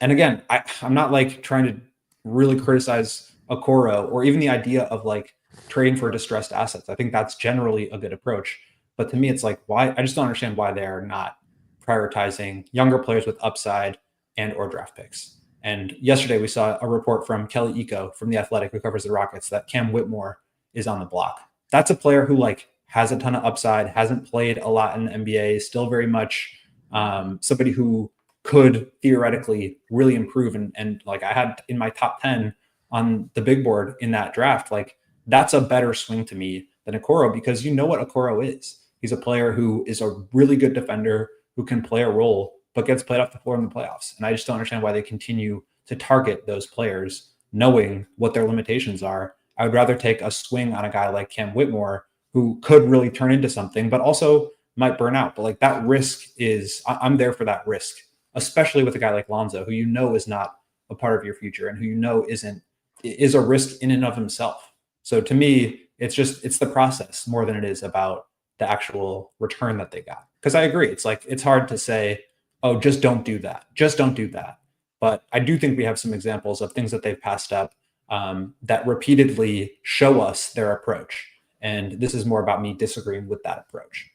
And again, I'm not trying to really criticize Okoro or even the idea of trading for distressed assets. I think that's generally a good approach. But to me, it's why I just don't understand why they're not prioritizing younger players with upside and or draft picks. And yesterday we saw a report from Kelly Iko from The Athletic, who covers the Rockets, that Cam Whitmore is on the block. That's a player who has a ton of upside, hasn't played a lot in the NBA, still very much somebody who could theoretically really improve. And like I had in my top 10 on the big board in that draft, like that's a better swing to me than Okoro, because you know what Okoro is. He's a player who is a really good defender who can play a role, but gets played off the floor in the playoffs. And I just don't understand why they continue to target those players, knowing what their limitations are. I would rather take a swing on a guy like Cam Whitmore, who could really turn into something, but also might burn out. But like that risk is, I'm there for that risk, especially with a guy like Lonzo, who you know is not a part of your future and who you know is a risk in and of himself. So to me, it's the process more than it is about the actual return that they got. Because I agree, it's hard to say, oh, just don't do that. Just don't do that. But I do think we have some examples of things that they've passed up that repeatedly show us their approach. And this is more about me disagreeing with that approach.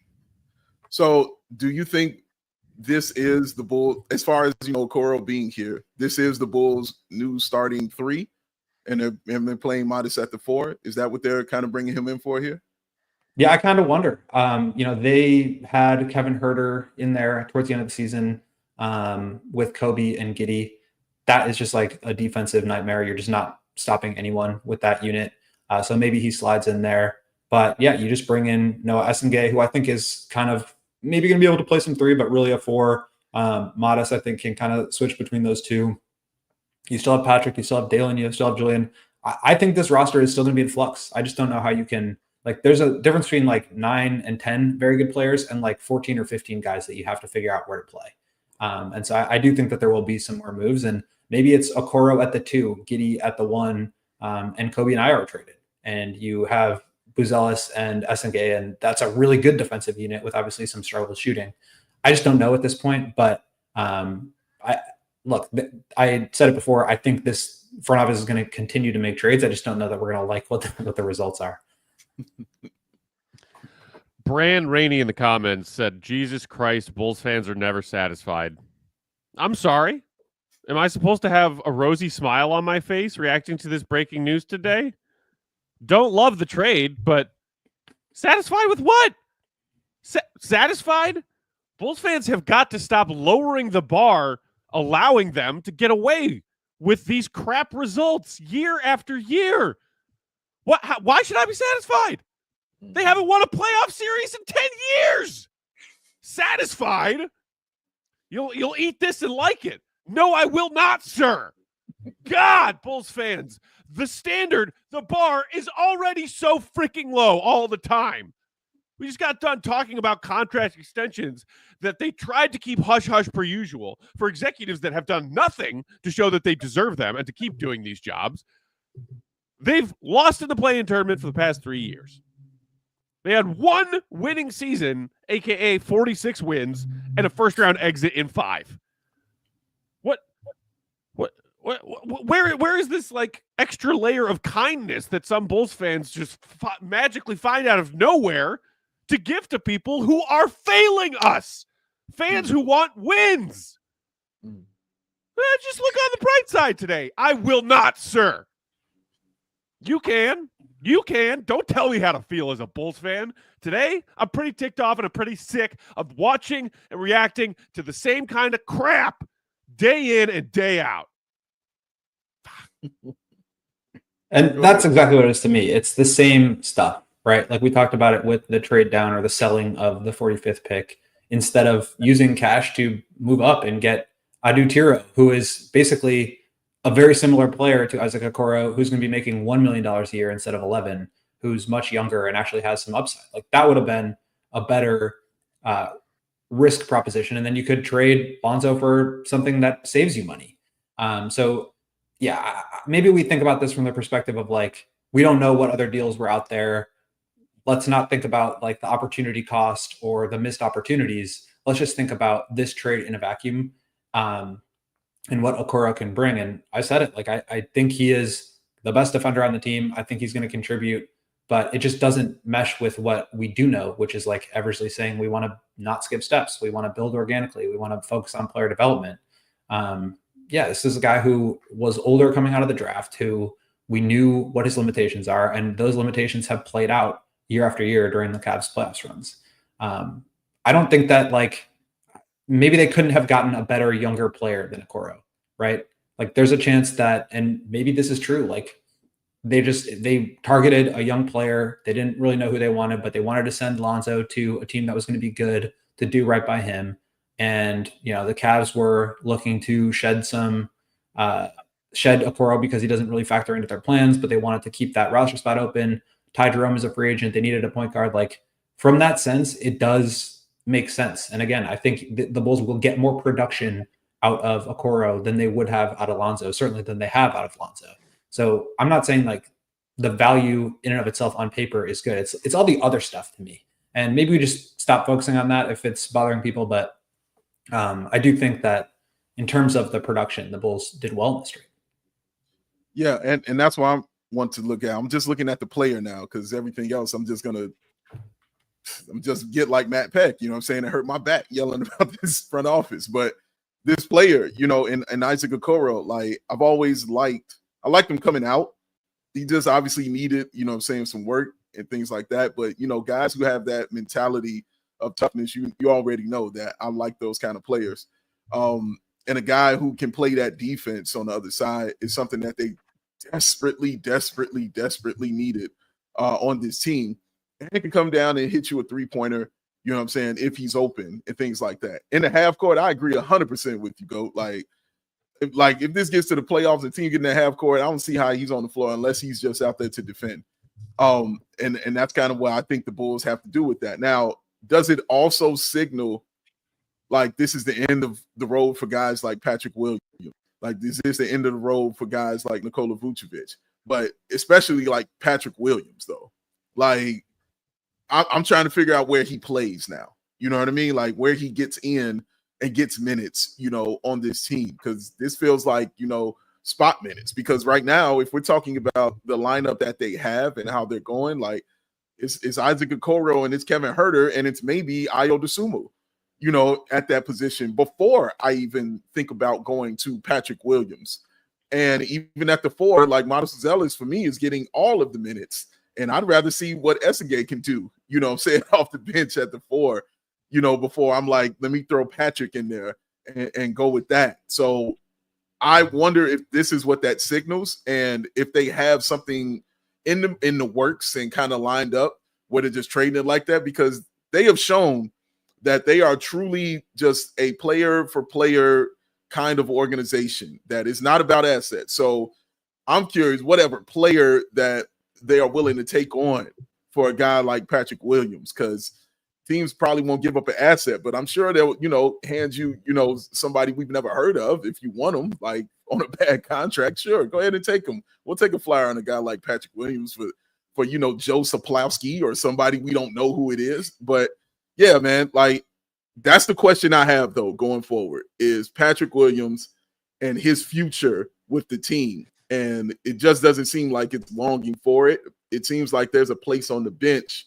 So do you think this is the Bulls, as far as, Okoro being here, this is the Bulls' new starting three, and they're playing Modest at the 4? Is that what they're kind of bringing him in for here? Yeah, I kind of wonder. They had Kevin Huerter in there towards the end of the season with Kobe and Giddey. That is just like a defensive nightmare. You're just not stopping anyone with that unit. So maybe he slides in there. But yeah, you just bring in Noah Essengay, who I think is kind of maybe going to be able to play some 3, but really a 4. Modest, I think, can kind of switch between those two. You still have Patrick, you still have Dalen, you still have Julian. I think this roster is still going to be in flux. I just don't know how you can, like, there's a difference between like 9 and 10 very good players and like 14 or 15 guys that you have to figure out where to play. And so I do think that there will be some more moves, and maybe it's Okoro at the 2, Giddey at the 1, and Kobe and I are traded. And you have Buzelis and Essengay, and that's a really good defensive unit with obviously some struggle shooting. I just don't know at this point, but I said it before. I think this front office is going to continue to make trades. I just don't know that we're going to like what the results are. Bran Rainey in the comments said, Jesus Christ, Bulls fans are never satisfied. I'm sorry. Am I supposed to have a rosy smile on my face reacting to this breaking news today? Don't love the trade, but satisfied with what? Satisfied? Bulls fans have got to stop lowering the bar, allowing them to get away with these crap results year after year. Why should I be satisfied? They haven't won a playoff series in 10 years. Satisfied? You'll eat this and like it. No, I will not, sir. God, Bulls fans, the standard, the bar is already so freaking low all the time. We just got done talking about contract extensions that they tried to keep hush-hush per usual for executives that have done nothing to show that they deserve them and to keep doing these jobs. They've lost in the play-in tournament for the past 3 years. They had 1 winning season, a.k.a. 46 wins, and a first-round exit in 5. Where is this like extra layer of kindness that some Bulls fans just magically find out of nowhere to give to people who are failing us? Fans who want wins. Just look on the bright side today. I will not, sir. You can. Don't tell me how to feel as a Bulls fan. Today, I'm pretty ticked off and I'm pretty sick of watching and reacting to the same kind of crap day in and day out. And that's exactly what it is to me. It's the same stuff, right? Like we talked about it with the trade down or the selling of the 45th pick. Instead of using cash to move up and get Adu Tiro, who is basically a very similar player to Isaac Okoro, who's going to be making $1 million a year instead of 11, who's much younger and actually has some upside. Like that would have been a better risk proposition. And then you could trade Lonzo for something that saves you money. So yeah, maybe we think about this from the perspective of like, we don't know what other deals were out there. Let's not think about like the opportunity cost or the missed opportunities. Let's just think about this trade in a vacuum and what Okoro can bring. And I said it, like, I think he is the best defender on the team. I think he's going to contribute, but it just doesn't mesh with what we do know, which is like Eversley saying, we want to not skip steps. We want to build organically. We want to focus on player development. Yeah, this is a guy who was older coming out of the draft, who we knew what his limitations are, and those limitations have played out year after year during the Cavs playoffs runs. I don't think that like maybe they couldn't have gotten a better younger player than Okoro, right? Like there's a chance that, and maybe this is true, like they targeted a young player. They didn't really know who they wanted, but they wanted to send Lonzo to a team that was going to be good, to do right by him. And, the Cavs were looking to shed Okoro because he doesn't really factor into their plans, but they wanted to keep that roster spot open. Ty Jerome is a free agent. They needed a point guard. Like from that sense, it does make sense. And again, I think the Bulls will get more production out of Okoro than they would have out of Lonzo, certainly than they have out of Lonzo. So I'm not saying like the value in and of itself on paper is good. It's all the other stuff to me. And maybe we just stop focusing on that if it's bothering people. But I do think that in terms of the production, the Bulls did well in the trade. Yeah, and that's why I want to look at. I'm just looking at the player now because everything else I'm just get like Matt Peck, you know what I'm saying? It hurt my back yelling about this front office. But this player, and Isaac Okoro, like I've always liked him coming out. He just obviously needed, some work and things like that. But, guys who have that mentality of toughness, you already know that I like those kind of players. And a guy who can play that defense on the other side is something that they desperately needed on this team. And it can come down and hit you a three-pointer, you know what I'm saying, if he's open and things like that. In the half court, I agree 100% with you, Goat. If this gets to the playoffs and team getting that half court, I don't see how he's on the floor unless he's just out there to defend. And that's kind of what I think the Bulls have to do with that. Now, does it also signal like this is the end of the road for guys like Patrick Williams? Like this is the end of the road for guys like Nikola Vucevic, but especially like Patrick Williams, though. Like I'm trying to figure out where he plays now. You know what I mean? Like where he gets in and gets minutes, on this team, because this feels like, spot minutes. Because right now, if we're talking about the lineup that they have and how they're going, like it's Isaac Okoro and it's Kevin Huerter and it's maybe Ayo Dosunmu, at that position before I even think about going to Patrick Williams. And even at the 4, like Modest Zealous for me is getting all of the minutes. And I'd rather see what Essegay can do, off the bench at the 4, before I'm like, let me throw Patrick in there and go with that. So I wonder if this is what that signals and if they have something in the works and kind of lined up where they're just trading it like that, because they have shown that they are truly just a player for player kind of organization that is not about assets. So I'm curious, whatever player that they are willing to take on for a guy like Patrick Williams, because teams probably won't give up an asset, but I'm sure they'll, hand you, somebody we've never heard of if you want them, like on a bad contract. Sure, go ahead and take them. We'll take a flyer on a guy like Patrick Williams for Joe Saplowski or somebody we don't know who it is. But yeah, man, like that's the question I have though going forward is Patrick Williams and his future with the team. And it just doesn't seem like it's longing for it. It seems like there's a place on the bench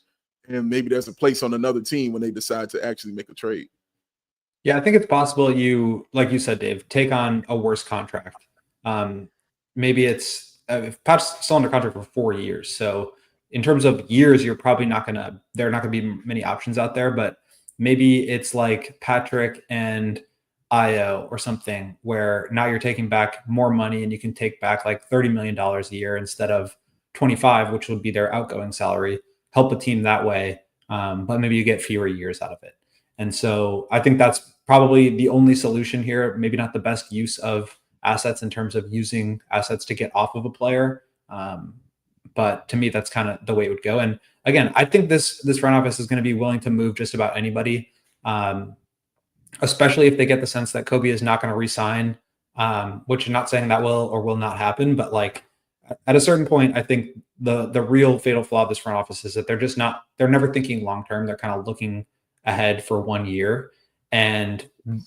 and maybe there's a place on another team when they decide to actually make a trade. Yeah, I think it's possible you, like you said, Dave, take on a worse contract. Maybe it's if Pat's still under contract for 4 years. So in terms of years, you're probably there are not going to be many options out there, but maybe it's like Patrick and Ayo or something where now you're taking back more money and you can take back like $30 million a year instead of 25, which would be their outgoing salary, help a team that way. But maybe you get fewer years out of it. And so I think that's probably the only solution here. Maybe not the best use of assets in terms of using assets to get off of a player. But to me, that's kind of the way it would go. And again, I think this front office is going to be willing to move just about anybody, especially if they get the sense that Kobe is not going to re-sign, which I'm not saying that will or will not happen. But like at a certain point, I think the real fatal flaw of this front office is that they're never thinking long-term. They're kind of looking ahead for 1 year. And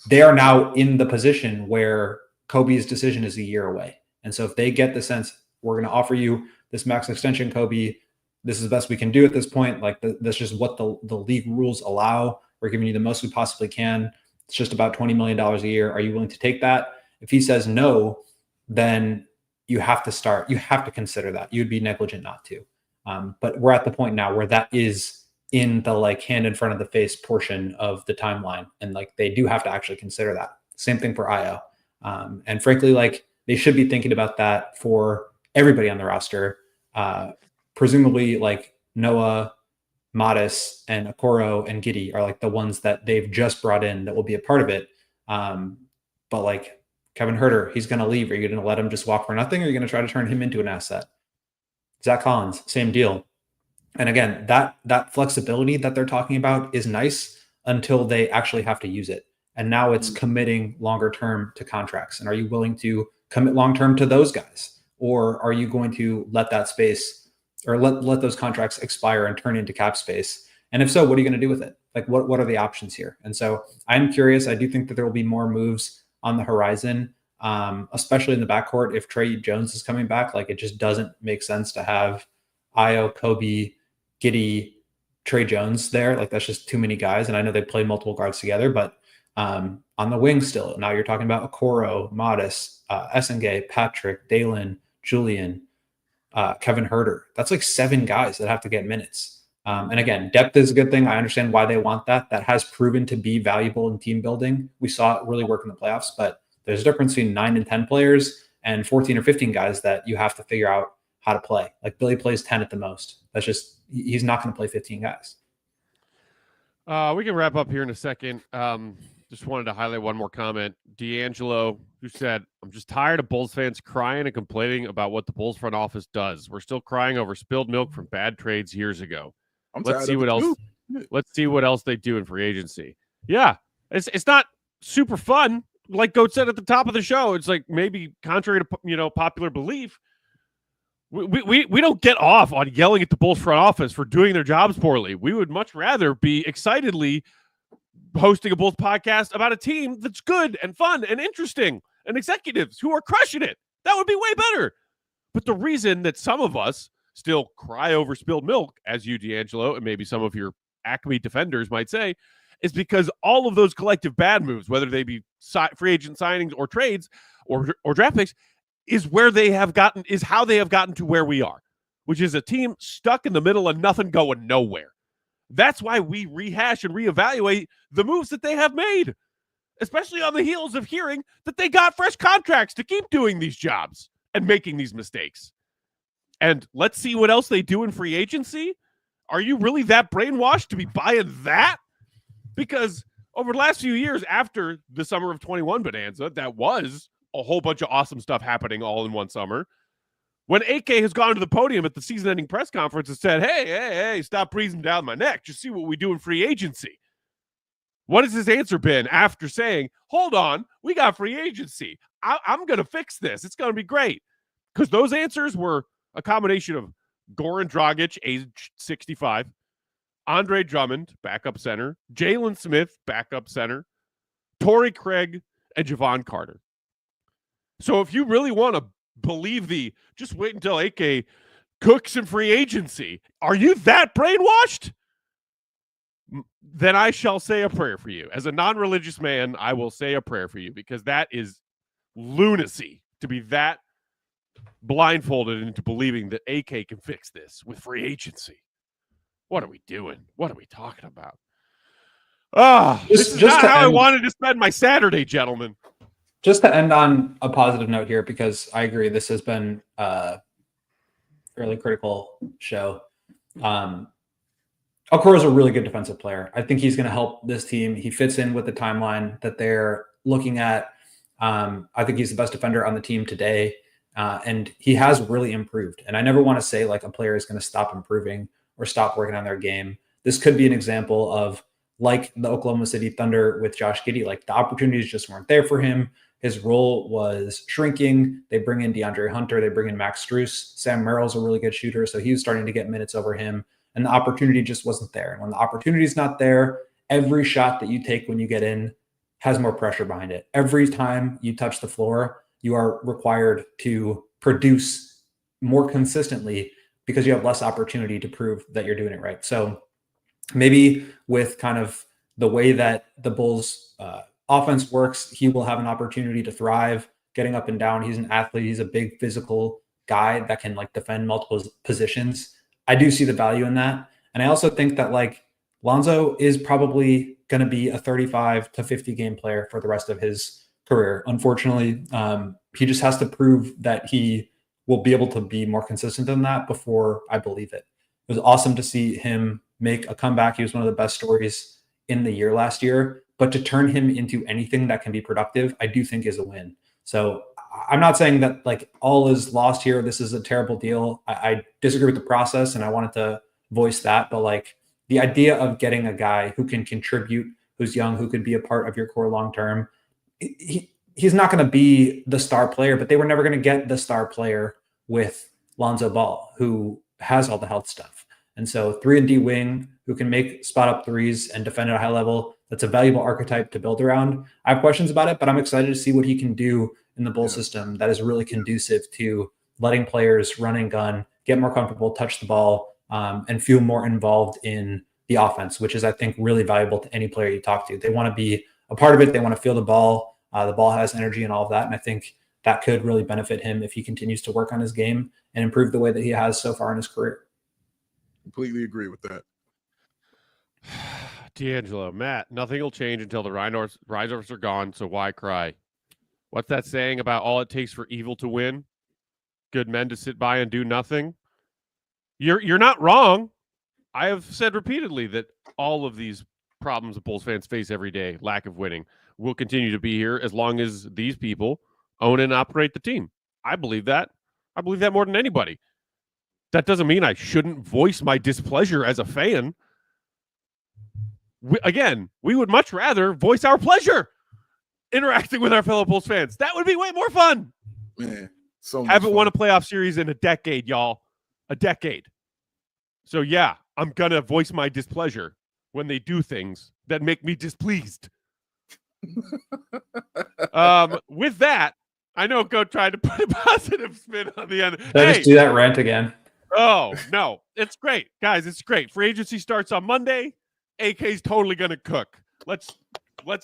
they are now in the position where Kobe's decision is a year away. And so if they get the sense, we're going to offer you this max extension, Kobe, this is the best we can do at this point. Like that's just what the league rules allow. We're giving you the most we possibly can. It's just about $20 million a year. Are you willing to take that? If he says no, then you have to consider that. You'd be negligent not to. But we're at the point now where that is in the like hand in front of the face portion of the timeline. And like, they do have to actually consider that. Same thing for IO. And frankly, like they should be thinking about that for everybody on the roster. Presumably like Noah, Modis, and Okoro and Giddey are like the ones that they've just brought in that will be a part of it. But like Kevin Huerter, he's going to leave. Are you going to let him just walk for nothing? Or are you going to try to turn him into an asset? Zach Collins, same deal. And again, that flexibility that they're talking about is nice until they actually have to use it. And now it's committing longer term to contracts. And are you willing to commit long term to those guys? Or are you going to let that space or let those contracts expire and turn into cap space? And if so, what are you going to do with it? Like, what are the options here? And so I'm curious. I do think that there will be more moves on the horizon, especially in the backcourt. If Trey Jones is coming back, like it just doesn't make sense to have Io, Kobe, Giddey, Trey Jones there. Like that's just too many guys. And I know they play multiple guards together, but on the wing still, now you're talking about Okoro, Modis, Essengay, Patrick, Dalen, Julian, Kevin Huerter. That's like 7 guys that have to get minutes. And again, depth is a good thing. I understand why they want that. That has proven to be valuable in team building. We saw it really work in the playoffs, but there's a difference between 9 and 10 players and 14 or 15 guys that you have to figure out how to play. Like Billy plays 10 at the most. That's just, he's not going to play 15 guys. We can wrap up here in a second. Just wanted to highlight one more comment. D'Angelo, who said, I'm just tired of Bulls fans crying and complaining about what the Bulls front office does. We're still crying over spilled milk from bad trades years ago. Let's see what else. Let's see what else they do in free agency. Yeah, it's not super fun. Like Goat said at the top of the show, it's like maybe contrary to popular belief, we don't get off on yelling at the Bulls front office for doing their jobs poorly. We would much rather be excitedly hosting a Bulls podcast about a team that's good and fun and interesting and executives who are crushing it. That would be way better. But the reason that some of us still cry over spilled milk, as you, D'Angelo, and maybe some of your Acme defenders might say, is because all of those collective bad moves, whether they be free agent signings or trades or draft picks, is how they have gotten to where we are, which is a team stuck in the middle of nothing going nowhere. That's why we rehash and reevaluate the moves that they have made, especially on the heels of hearing that they got fresh contracts to keep doing these jobs and making these mistakes. And let's see what else they do in free agency. Are you really that brainwashed to be buying that? Because over the last few years, after the summer of 21 bonanza, that was a whole bunch of awesome stuff happening all in one summer. When AK has gone to the podium at the season-ending press conference and said, hey, stop breathing down my neck. Just see what we do in free agency. What has his answer been after saying, hold on, we got free agency. I'm going to fix this. It's going to be great. Because those answers were a combination of Goran Dragic, age 65, Andre Drummond, backup center, Jalen Smith, backup center, Torrey Craig, and Javon Carter. So if you really want to believe just wait until AK cooks in free agency, are you that brainwashed? Then I shall say a prayer for you. As a non-religious man, I will say a prayer for you, because that is lunacy to be that blindfolded into believing that AK can fix this with free agency. What are we doing? What are we talking about? This is not how I wanted to spend my Saturday, gentlemen. Just to end on a positive note here, because I agree this has been a fairly critical show. Okoro is a really good defensive player. I think he's going to help this team. He fits in with the timeline that they're looking at. I think he's the best defender on the team today, and he has really improved. And I never want to say like a player is going to stop improving or stop working on their game. This could be an example of like the Oklahoma City Thunder with Josh Giddey. Like the opportunities just weren't there for him. His role was shrinking. They bring in DeAndre Hunter. They bring in Max Strus. Sam Merrill's a really good shooter, so he was starting to get minutes over him, and the opportunity just wasn't there. And when the opportunity is not there, every shot that you take when you get in has more pressure behind it. Every time you touch the floor, you are required to produce more consistently because you have less opportunity to prove that you're doing it right. So maybe with kind of the way that the Bulls offense works, he will have an opportunity to thrive getting up and down. He's an athlete. He's a big physical guy that can like defend multiple positions. I do see the value in that. And I also think that like Lonzo is probably going to be a 35 to 50 game player for the rest of his career. Unfortunately, he just has to prove that he will be able to be more consistent than that before I believe it. It was awesome to see him make a comeback. He was one of the best stories in the year last year, but to turn him into anything that can be productive, I do think is a win. So I'm not saying that like all is lost here. This is a terrible deal. I disagree with the process and I wanted to voice that, but like the idea of getting a guy who can contribute, who's young, who could be a part of your core long-term, he's not going to be the star player, but they were never going to get the star player with Lonzo Ball, who has all the health stuff. And so 3-and-D wing who can make spot up threes and defend at a high level, that's a valuable archetype to build around. I have questions about it, but I'm excited to see what he can do in the Bulls system that is really conducive to letting players run and gun, get more comfortable, touch the ball, and feel more involved in the offense, which is, I think, really valuable to any player you talk to. They want to be a part of it. They want to feel the ball. The ball has energy and all of that. And I think that could really benefit him if he continues to work on his game and improve the way that he has so far in his career. Completely agree with that. D'Angelo, Matt, nothing will change until the Rhinos are gone, so why cry? What's that saying about all it takes for evil to win? Good men to sit by and do nothing? You're not wrong. I have said repeatedly that all of these problems that Bulls fans face every day, lack of winning, will continue to be here as long as these people own and operate the team. I believe that. I believe that more than anybody. That doesn't mean I shouldn't voice my displeasure as a fan. We would much rather voice our pleasure interacting with our fellow Bulls fans. That would be way more fun. Man, so haven't won a playoff series in a decade, y'all. A decade. So yeah, I'm going to voice my displeasure when they do things that make me displeased. With that, I know Go tried to put a positive spin on the end. Did I just do that rant again? Oh, no. It's great. Guys, it's great. Free agency starts on Monday. AK's totally going to cook. Let's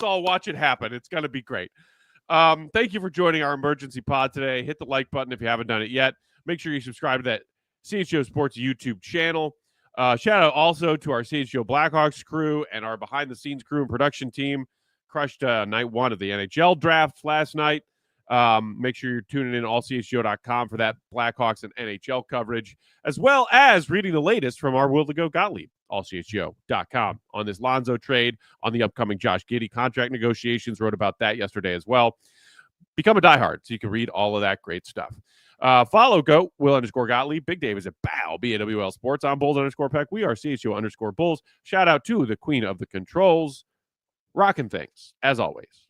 all watch it happen. It's going to be great. Thank you for joining our emergency pod today. Hit the like button if you haven't done it yet. Make sure you subscribe to that CHGO Sports YouTube channel. Shout out also to our CHGO Blackhawks crew and our behind-the-scenes crew and production team. Crushed night one of the NHL draft last night. Make sure you're tuning in to allchgo.com for that Blackhawks and NHL coverage, as well as reading the latest from our Will Gottlieb, allchgo.com, on this Lonzo trade, on the upcoming Josh Giddey contract negotiations. Wrote about that yesterday as well. Become a diehard so you can read all of that great stuff. Follow Goat, Will_Gottlieb. Big Dave is at BAW, BAWL Sports. I'm Bulls_Peck. We are CHGO_Bulls. Shout out to the Queen of the Controls. Rocking things, as always,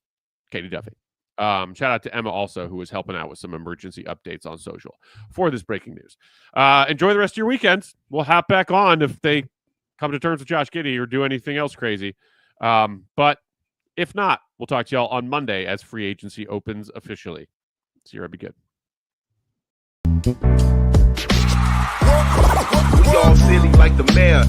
Katie Duffy. Shout out to Emma also, who was helping out with some emergency updates on social for this breaking news. Enjoy the rest of your weekend. We'll hop back on if they come to terms with Josh Giddey or do anything else crazy. But if not, we'll talk to y'all on Monday as free agency opens officially. See you, be good. We all silly like the mayor.